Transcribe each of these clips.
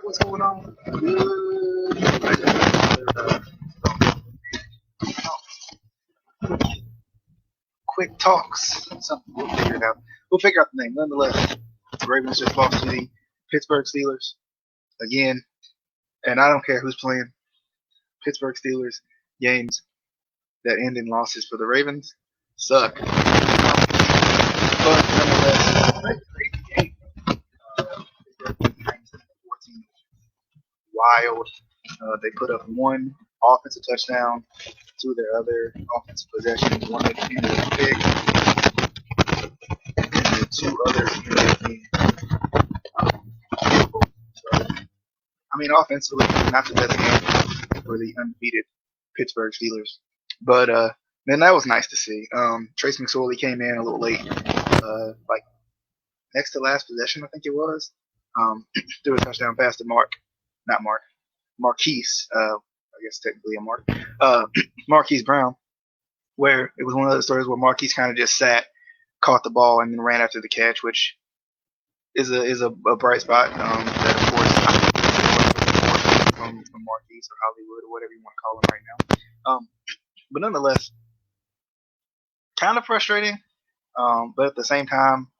what's going on? Quick talks. Something we'll figure it out. We'll figure out the name. Nonetheless, the Ravens just lost to the Pittsburgh Steelers again, and I don't care who's playing. Pittsburgh Steelers games that end in losses for the Ravens suck. But nonetheless, great game. Pittsburgh 14 wild. They put up one offensive touchdown, two of their other offensive possessions. One that ended in a pick, and the two others ended in field goal. So, I mean, offensively, not the best game for the undefeated Pittsburgh Steelers. But man, that was nice to see. Trace McSorley came in a little late, like next to last possession, I think it was. Threw a touchdown pass to Marquise. I guess technically a Mark. Marquise Brown, where it was one of those stories where Marquise kind of just sat, caught the ball, and then ran after the catch, which is a bright spot. That of course from Marquise or Hollywood or whatever you want to call him right now. But nonetheless, kind of frustrating. But at the same time,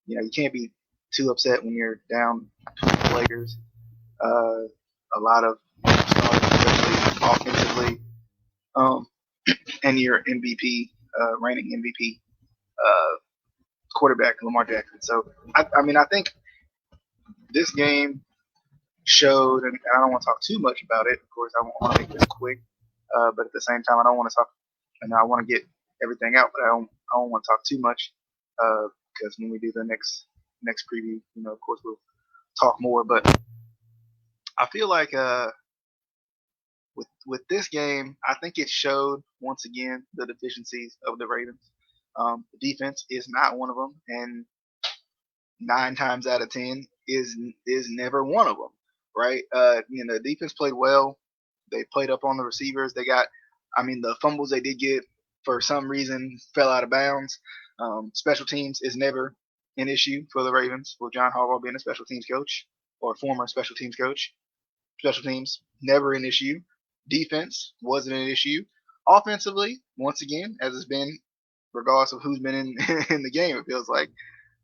you can't be too upset when you're down 20 players. A lot of starters, especially offensively, and your MVP, reigning MVP quarterback Lamar Jackson. So I mean, I think this game showed, and I don't want to talk too much about it. Of course, I want to make this quick, but at the same time, I don't want to talk, and I want to get everything out, but I don't want to talk too much because when we do the next preview, of course, we'll talk more. But I feel like with this game, I think it showed once again the deficiencies of the Ravens. The defense is not one of them, and 9 times out of 10 is never one of them, right? The defense played well. They played up on the receivers. They got, the fumbles they did get for some reason fell out of bounds. Special teams is never an issue for the Ravens, with John Harbaugh being a special teams coach or former special teams coach. Special teams, never an issue. Defense wasn't an issue. Offensively, once again, as it's been, regardless of who's been in the game, it feels like,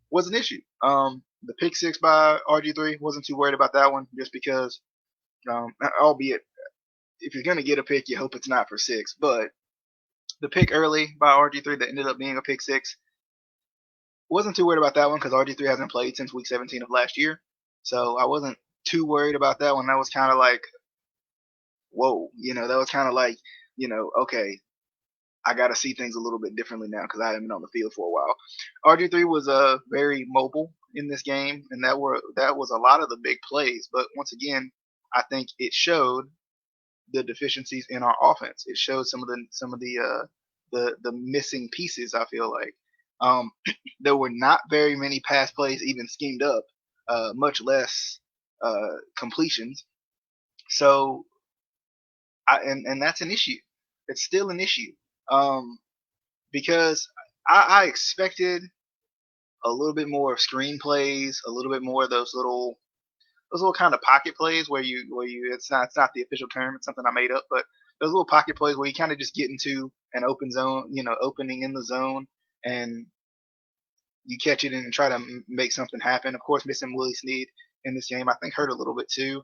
was an issue. The pick six by RG3, wasn't too worried about that one, just because, albeit, if you're going to get a pick, you hope it's not for 6. But the pick early by RG3 that ended up being a pick 6, wasn't too worried about that one because RG3 hasn't played since week 17 of last year. So I wasn't too worried about that one. That was kind of like, whoa, that was kind of like, okay, I got to see things a little bit differently now because I haven't been on the field for a while. RG3 was very mobile in this game, and that was a lot of the big plays. But once again, I think it showed the deficiencies in our offense. It showed some of the missing pieces. I feel like there were not very many pass plays even schemed up, much less completions. So, and that's an issue. It's still an issue. Because I expected a little bit more of screen plays, a little bit more of those little kind of pocket plays where you it's not the official term, it's something I made up, but those little pocket plays where you kind of just get into an open zone, opening in the zone, and you catch it and try to make something happen. Of course, missing Willie Snead in this game, I think, hurt a little bit too,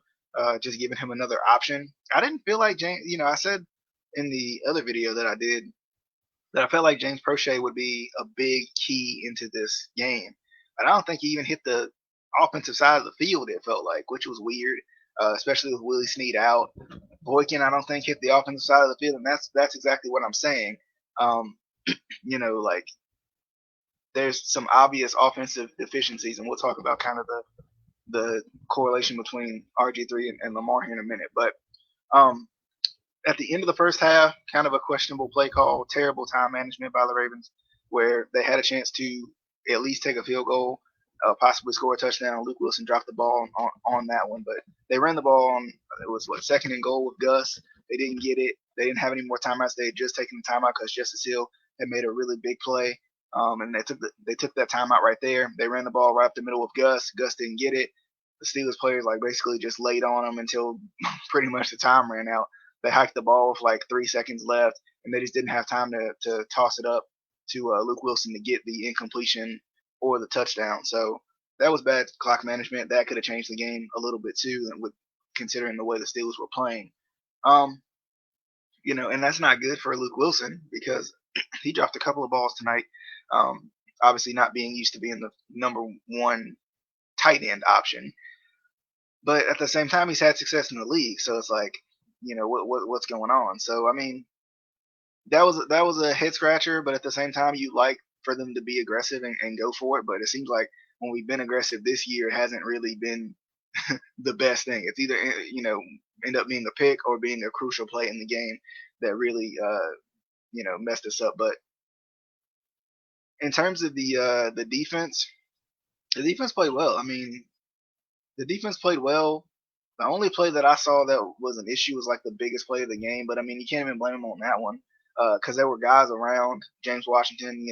just giving him another option. I didn't feel like James, I said in the other video that I did that I felt like James Prochet would be a big key into this game. But I don't think he even hit the offensive side of the field, it felt like, which was weird, especially with Willie Snead out. Boykin, I don't think, hit the offensive side of the field, and that's exactly what I'm saying. Like, there's some obvious offensive deficiencies, and we'll talk about kind of the correlation between RG3 and Lamar here in a minute. But at the end of the first half, kind of a questionable play call, terrible time management by the Ravens, where they had a chance to at least take a field goal, possibly score a touchdown. Luke Wilson dropped the ball on that one, but they ran the ball on, it was 2nd and goal with Gus. They didn't get it. They didn't have any more timeouts. They had just taken the timeout because Justice Hill had made a really big play, and they took that timeout right there. They ran the ball right up the middle of Gus. Gus didn't get it. the Steelers players like basically just laid on them until pretty much the time ran out. They hiked the ball with like 3 seconds left, and they just didn't have time to toss it up to Luke Wilson to get the incompletion or the touchdown. So that was bad clock management. That could have changed the game a little bit too, with considering the way the Steelers were playing. Um, and that's not good for Luke Wilson because he dropped a couple of balls tonight. Obviously, not being used to being the number one tight end option, but at the same time, he's had success in the league. So it's like, what's going on? So I mean, that was a head scratcher, but at the same time, you like for them to be aggressive and go for it. But it seems like when we've been aggressive this year, it hasn't really been the best thing. It's either end up being a pick or being a crucial play in the game that really messed us up. But in terms of the defense played well. I mean, the defense played well. The only play that I saw that was an issue was like the biggest play of the game, but I mean, you can't even blame them on that one because there were guys around. James Washington,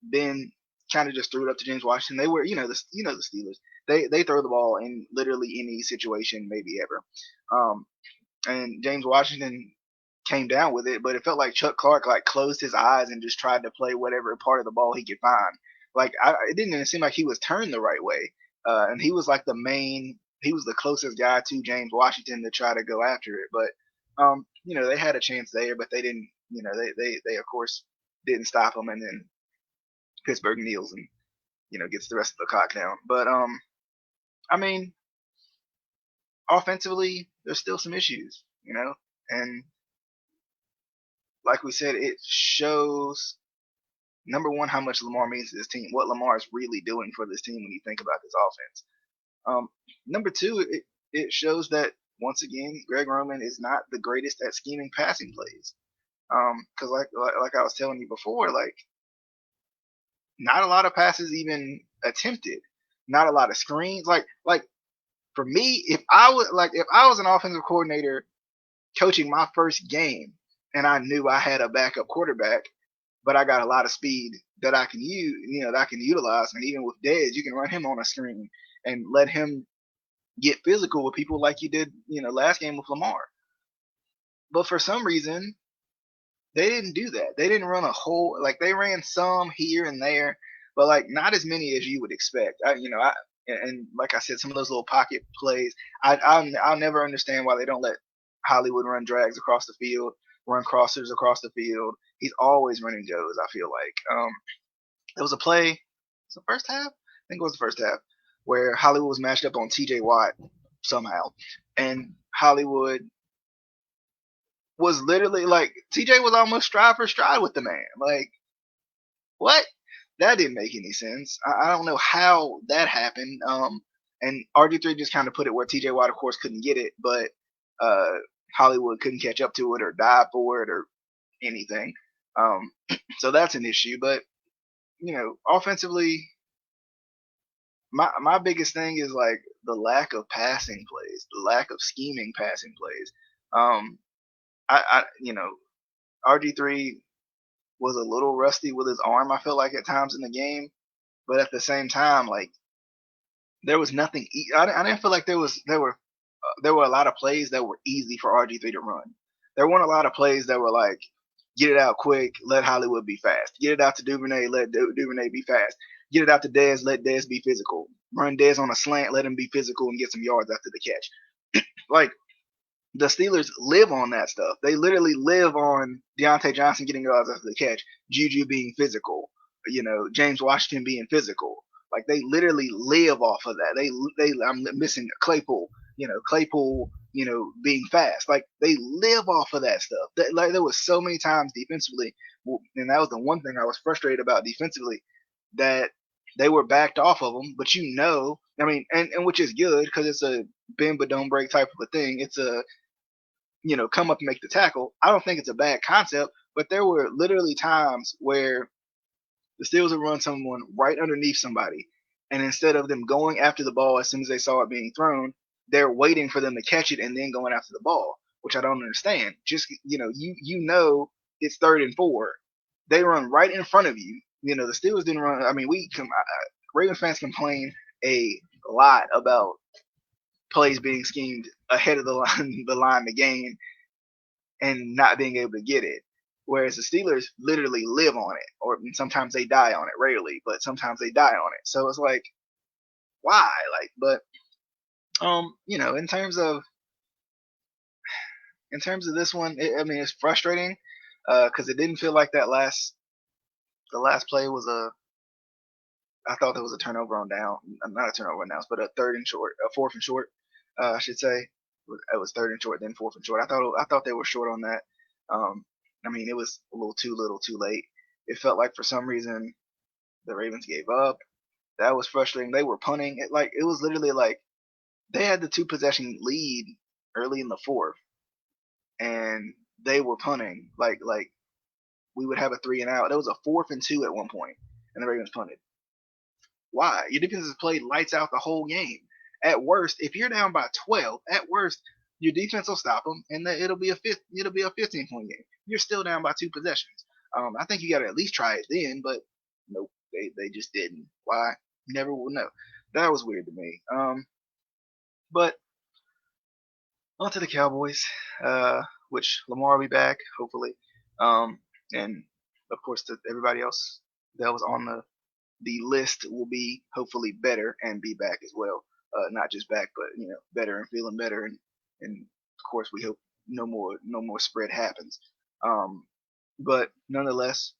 Ben kind of just threw it up to James Washington. They were, the Steelers. They throw the ball in literally any situation, maybe ever. And James Washington came down with it, but it felt like Chuck Clark like closed his eyes and just tried to play whatever part of the ball he could find. Like it didn't even seem like he was turned the right way, and he was like he was the closest guy to James Washington to try to go after it. But they had a chance there, but they didn't. They of course didn't stop him, and then Pittsburgh kneels and gets the rest of the clock down. But I mean, offensively, there's still some issues, and like we said, it shows number one how much Lamar means to this team, what Lamar is really doing for this team when you think about this offense. Number two, it shows that once again, Greg Roman is not the greatest at scheming passing plays. Because like I was telling you before, like not a lot of passes even attempted, not a lot of screens. Like for me, if I was an offensive coordinator coaching my first game and I knew I had a backup quarterback, but I got a lot of speed that I can use, that I can utilize, and even with Dez, you can run him on a screen and let him get physical with people like you did, last game with Lamar. But for some reason, they didn't do that. They didn't run a whole they ran some here and there, but like not as many as you would expect. And like I said, some of those little pocket plays, I'll never understand why they don't let Hollywood run drags across the field, run crossers across the field. He's always running Joes, I feel like. There was a play, was the first half? I think it was the first half, where Hollywood was matched up on TJ Watt somehow. And Hollywood was literally like, TJ was almost stride for stride with the man. Like, what? That didn't make any sense. I don't know how that happened. And RG3 just kind of put it where TJ Watt, of course, couldn't get it, but Hollywood couldn't catch up to it or dive for it or anything. So that's an issue. But offensively, my biggest thing is like the lack of passing plays, the lack of scheming passing plays. RG3 was a little rusty with his arm, I feel like at times in the game, but at the same time, like there was nothing. I didn't feel like there were a lot of plays that were easy for RG3 to run. There weren't a lot of plays that were like get it out quick, let Hollywood be fast. Get it out to Duvernay, let Duvernay be fast. Get it out to Dez, let Dez be physical. Run Dez on a slant, let him be physical and get some yards after the catch. Like the Steelers live on that stuff. They literally live on Deontay Johnson getting yards after the catch, Juju being physical, James Washington being physical. Like they literally live off of that. I'm missing Claypool, Claypool, being fast. Like they live off of that stuff. Like there was so many times defensively, and that was the one thing I was frustrated about defensively, that they were backed off of them. But I mean, and which is good because it's a bend but don't break type of a thing. It's a come up and make the tackle. I don't think it's a bad concept, but there were literally times where the Steelers would run someone right underneath somebody, and instead of them going after the ball as soon as they saw it being thrown, they're waiting for them to catch it and then going after the ball, which I don't understand. Just it's 3rd and 4. They run right in front of you. The Steelers didn't run. I mean, Ravens fans complain a lot about plays being schemed ahead of the line to gain and not being able to get it. Whereas the Steelers literally live on it, or sometimes they die on it. Rarely, but sometimes they die on it. So it's like, why? Like, but in terms of this one, I mean, it's frustrating because it didn't feel like the last play was a. I thought there was a turnover on down, not a turnover on downs, but a fourth and short, I should say. It was third and short, then fourth and short. I thought they were short on that. Um, I mean, it was a little too late. It felt like for some reason the Ravens gave up. That was frustrating. They were punting. It was literally like they had the two possession lead early in the fourth, and they were punting. Like we would have a 3 and out. There was a 4th and 2 at one point, and the Ravens punted. Why? Your defense has played lights out the whole game. At worst, if you're down by 12, at worst, your defense will stop them, and it'll be a 15-point game. You're still down by 2 possessions. I think you got to at least try it then, but nope, they just didn't. Why? Never will know. That was weird to me. But on to the Cowboys, which Lamar will be back hopefully, and of course everybody else that was on the list will be hopefully better and be back as well. Not just back, but better and feeling better, and of course we hope no more spread happens. But nonetheless,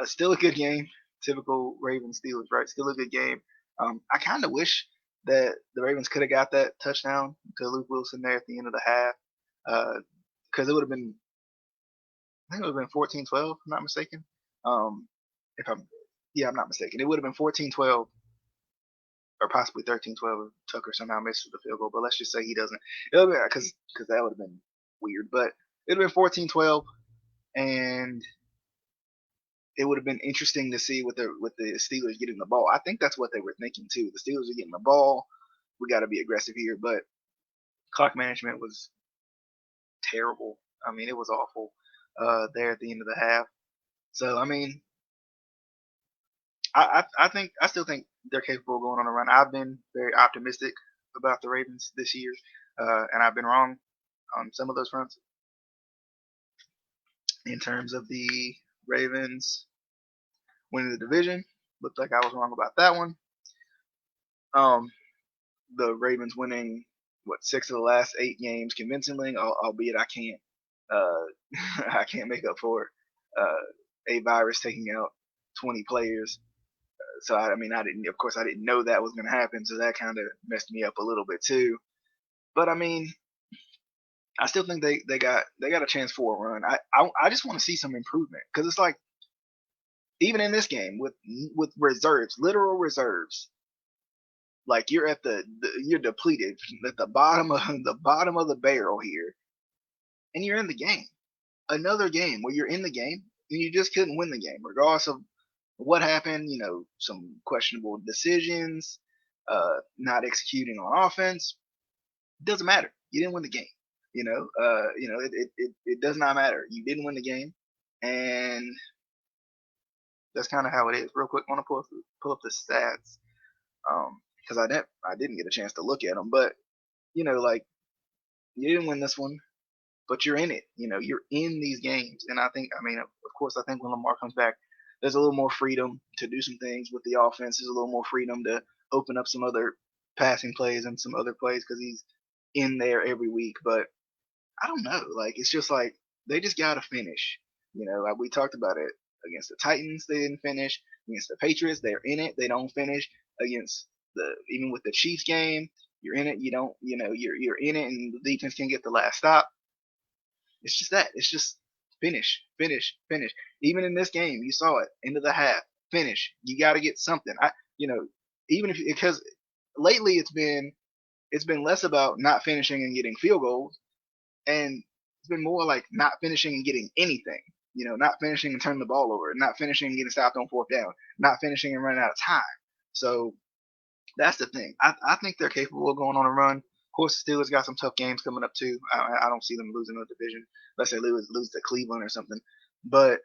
still a good game. Typical Ravens Steelers, right? Still a good game. I kind of wish that the Ravens could have got that touchdown to Luke Wilson there at the end of the half, because it would have been, I think it would have been 14-12, if I'm not mistaken. If I'm Yeah, I'm not mistaken. It would have been 14-12 or possibly 13-12 if Tucker somehow misses the field goal. But let's just say he doesn't. It'll be because that would have been weird. But it would have been 14-12, and it would have been interesting to see with the Steelers getting the ball. I think that's what they were thinking too. The Steelers are getting the ball. We got to be aggressive here, but clock management was terrible. I mean, it was awful there at the end of the half. So I mean, I still think they're capable of going on a run. I've been very optimistic about the Ravens this year, and I've been wrong on some of those fronts. In terms of the Ravens winning the division, looked like I was wrong about that one. The Ravens winning 6 of the last 8 games convincingly, albeit I can't I can't make up for a virus taking out 20 players. So I mean, of course, I didn't know that was going to happen, so that kind of messed me up a little bit too. But I mean, I still think they got a chance for a run. I just want to see some improvement because it's like even in this game with reserves, literal reserves, like you're at you're depleted at the bottom of the barrel here, and you're in the game. Another game where you're in the game and you just couldn't win the game, regardless of what happened. Some questionable decisions, not executing on offense. It doesn't matter. You didn't win the game. It does not matter. You didn't win the game, and that's kind of how it is. Real quick, I want to pull up the stats because I didn't get a chance to look at them, but like you didn't win this one, but you're in it. You're in these games, and I mean, of course, I think when Lamar comes back, there's a little more freedom to do some things with the offense. There's a little more freedom to open up some other passing plays and some other plays because he's in there every week. But I don't know. Like it's just like they just gotta finish. Like we talked about it against the Titans, they didn't finish. Against the Patriots, they're in it, they don't finish. Against even with the Chiefs game, you're in it, you don't. You're in it, and the defense can get the last stop. It's just that. It's just finish, finish, finish. Even in this game, you saw it. End of the half, finish. You got to get something. Even if because lately it's been less about not finishing and getting field goals, and it's been more like not finishing and getting anything. Not finishing and turning the ball over, not finishing and getting stopped on 4th down, not finishing and running out of time. So that's the thing. I think they're capable of going on a run. Of course, the Steelers got some tough games coming up too. I don't see them losing the division unless they lose to Cleveland or something. But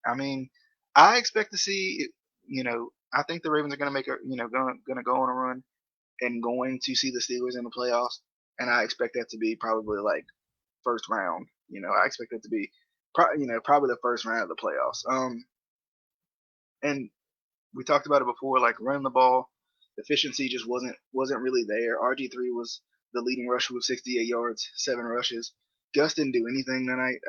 I mean, I expect to see I think the Ravens are going to make a going to go on a run and going to see the Steelers in the playoffs, and I expect that to be probably like first round. I expect it to be probably the first round of the playoffs. And we talked about it before, like running the ball, efficiency just wasn't really there. RG3 was the leading rusher with 68 yards, 7 rushes. Gus didn't do anything tonight.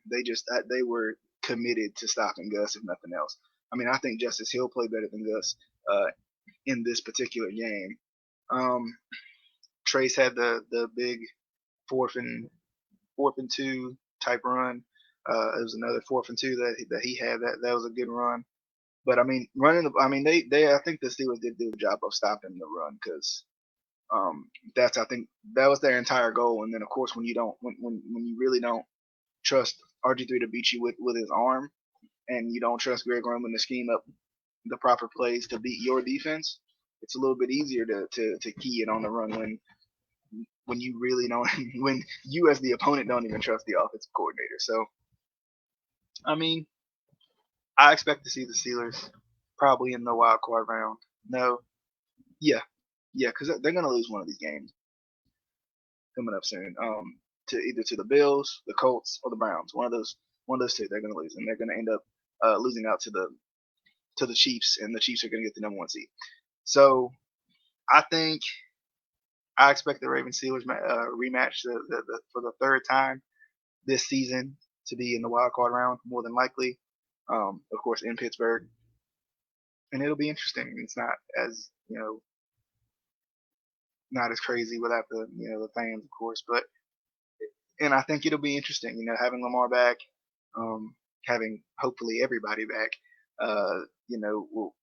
They were committed to stopping Gus if nothing else. I mean, I think Justice Hill played better than Gus in this particular game. Trace had the big fourth and 2 type run. It was another 4th and 2 that he had. That was a good run. But I mean, they I think the Steelers did do a job of stopping the run because I think that was their entire goal. And then of course when you really don't trust RG3 to beat you with his arm, and you don't trust Greg Roman to scheme up the proper plays to beat your defense, it's a little bit easier to key it on the run when you really don't when you as the opponent don't even trust the offensive coordinator. So I mean, I expect to see the Steelers probably in the wild card round. No, yeah, because they're gonna lose one of these games coming up soon. To either to the Bills, the Colts, or the Browns. One of those two, they're gonna lose, and they're gonna end up losing out to the Chiefs, and the Chiefs are gonna get the number 1 seed. So I expect the Ravens Steelers rematch for the third time this season to be in the wild card round, more than likely. Of course, in Pittsburgh, and it'll be interesting. It's not as not as crazy without the fans, of course, and I think it'll be interesting. Having Lamar back, having hopefully everybody back,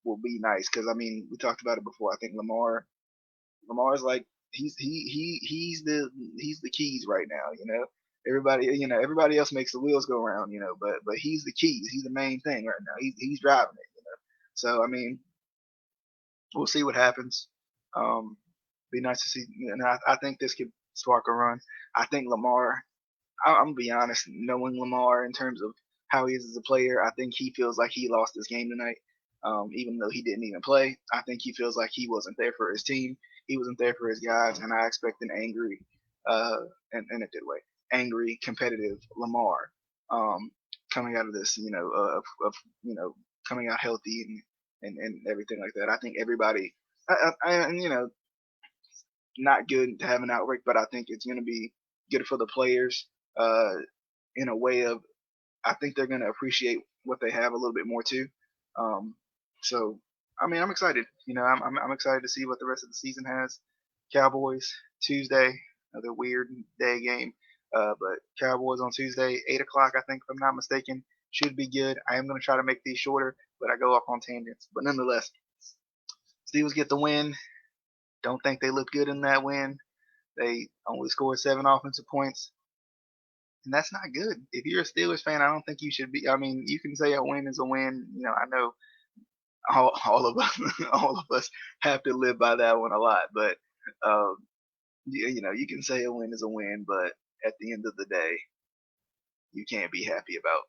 will be nice because I mean we talked about it before. I think Lamar's like he's the keys right now. Everybody else makes the wheels go around, but he's the keys. He's the main thing right now. He's driving it. So I mean, we'll see what happens. Be nice to see, and I think this could spark a run. I think Lamar. I'm gonna be honest, knowing Lamar in terms of how he is as a player, I think he feels like he lost this game tonight. Even though he didn't even play, I think he feels like he wasn't there for his team. He wasn't there for his guys, and I expect an angry, and in a good way, angry, competitive Lamar coming out of this, of coming out healthy and everything like that. I think everybody, and not good to have an outbreak, but I think it's going to be good for the players uh, in a way of I think they're going to appreciate what they have a little bit more too. So I mean, I'm excited. I'm excited to see what the rest of the season has. Cowboys Tuesday, another weird day game, but Cowboys on Tuesday, 8 o'clock. I think, if I'm not mistaken, should be good. I am going to try to make these shorter, but I go off on tangents. But nonetheless, Steelers get the win. Don't think they look good in that win. They only scored 7 offensive points, and that's not good. If you're a Steelers fan, I don't think you should be. I mean, you can say a win is a win. I know all of us all of us have to live by that one a lot, but um, you can say a win is a win, but at the end of the day, you can't be happy about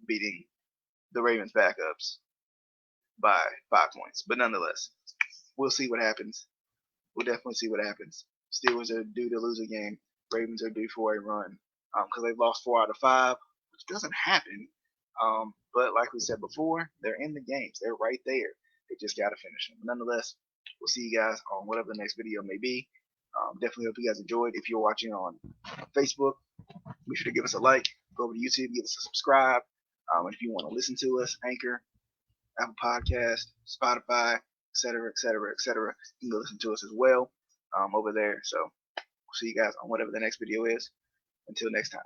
beating the Ravens backups by 5 points. But nonetheless, we'll see what happens. We'll definitely see what happens. Steelers are due to lose a game. Ravens are due for a run because they've lost 4 out of 5, which doesn't happen. But like we said before, they're in the games. They're right there. They just got to finish them. But nonetheless, we'll see you guys on whatever the next video may be. Definitely hope you guys enjoyed. If you're watching on Facebook, be sure to give us a like. Go over to YouTube, give us a subscribe. And if you want to listen to us, Anchor, Apple Podcast, Spotify, etc., etc., etc., you can go listen to us as well over there. So we'll see you guys on whatever the next video is. Until next time.